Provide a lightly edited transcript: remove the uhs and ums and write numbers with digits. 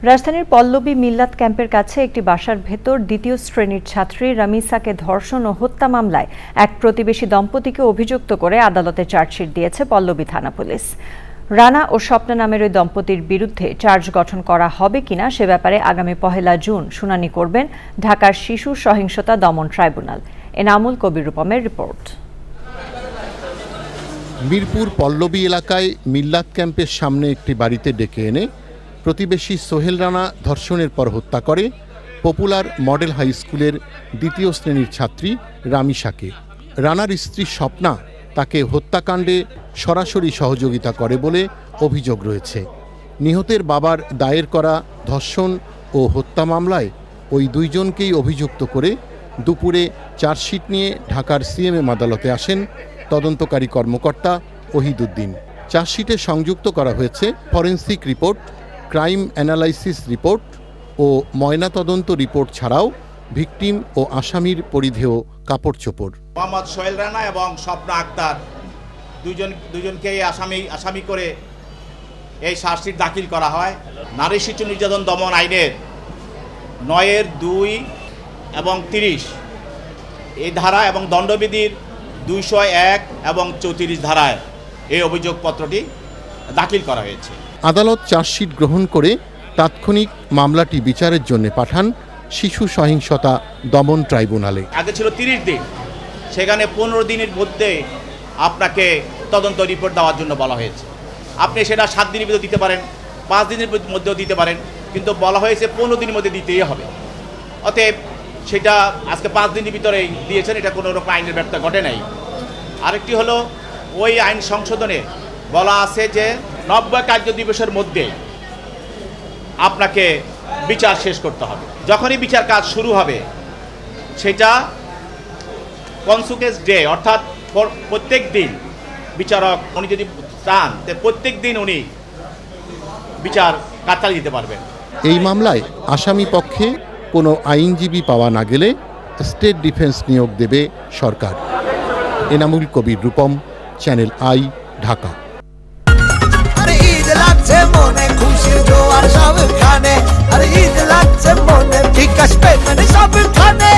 রাজধানীর পল্লবী মিল্লাত ক্যাম্পের কাছে একটি বাসার ভেতর দ্বিতীয় শ্রেণীর ছাত্রী রামিসাকে ধর্ষণ ও হত্যা মামলায় এক প্রতিবেশী দম্পতিকে অভিযুক্ত করে আদালতে চার্জশিট দিয়েছে পল্লবী থানা পুলিশ। রানা ও স্বপ্না নামের ওই দম্পতির বিরুদ্ধে চার্জ গঠন করা হবে কিনা সে ব্যাপারে আগামী 1 জুন শুনানি করবেন ঢাকার শিশু সহিংসতা দমন ট্রাইব্যুনাল। এনামুল কবির রূপমের রিপোর্ট। মিরপুর পল্লবী এলাকায় মিল্লাত ক্যাম্পের সামনে একটি বাড়িতে ডেকে এনে প্রতিবেশী সোহেল রানা ধর্ষণের পর হত্যা করে পপুলার মডেল হাই স্কুলের দ্বিতীয় শ্রেণীর ছাত্রী রামিসাকে। রানার স্ত্রী স্বপ্না তাকে হত্যাকাণ্ডে সরাসরি সহযোগিতা করে বলে অভিযোগ রয়েছে। নিহতের বাবার দায়ের করা ধর্ষণ ও হত্যা মামলায় ওই দুইজনকেই অভিযুক্ত করে দুপুরে চার্জশিট নিয়ে ঢাকার সিএমএম আদালতে আসেন তদন্তকারী কর্মকর্তা ওহিদুদ্দিন। চার্জশিটে সংযুক্ত করা হয়েছে forensic report, crime analysis report ও ময়নাতদন্ত রিপোর্ট ছাড়াও ভিকটিম ও আসামির পরিধেয় কাপড়চোপড়। মোহাম্মদ সোহেল রানা এবং স্বপ্না আক্তার দুজনকেই আসামি করে এই চার্জশিট দাখিল করা হয় নারী শিশু নির্যাতন দমন আইনের 9(2) এবং 30 এই ধারা এবং দণ্ডবিধির 201 এবং 34 ধারায় এই অভিযোগপত্রটি দাখিল করা হয়েছে। আদালত চার্জশিট গ্রহণ করে তাৎক্ষণিক মামলাটি বিচারের জন্য পাঠান শিশু সহিংসতা দমন ট্রাইব্যুনালে। আগে ছিল 30 দিন, সেখানে 15 দিনের মধ্যে আপনাকে তদন্ত রিপোর্ট দেওয়ার জন্য বলা হয়েছে। আপনি সেটা 7 দিনের ভিতরে দিতে পারেন, 5 দিনের মধ্যেও দিতে পারেন, কিন্তু বলা হয়েছে 15 দিনের মধ্যে দিতেই হবে। অতএব সেটা আজকে 5 দিনের ভিতরেই দিয়েছেন, এটা কোনো রকম আইনের ব্যর্থতা ঘটে নাই। আরেকটি হলো ওই আইন সংশোধনে বলা আছে যে 90 কার্য দিবসের মধ্যে আপনাকে বিচার শেষ করতে হবে। যখনই বিচার কাজ শুরু হবে সেটা কনসুকেস ডে, অর্থাৎ প্রত্যেক দিন বিচারক উনি যদি চান প্রত্যেক দিন উনি বিচার কাজ চালিয়ে দিতে পারবেন। এই মামলায় আসামি পক্ষে কোনো আইনজীবী পাওয়া না গেলে স্টেট ডিফেন্স নিয়োগ দেবে সরকার। Enamul Kabir Rupam, channel I, Dhaka. ঈদ লাগছে মনে খুশির জোয়ার সবখানে, আরে ঈদ লাগছে মনে বিকাশ পেমেন্ট সবখানে।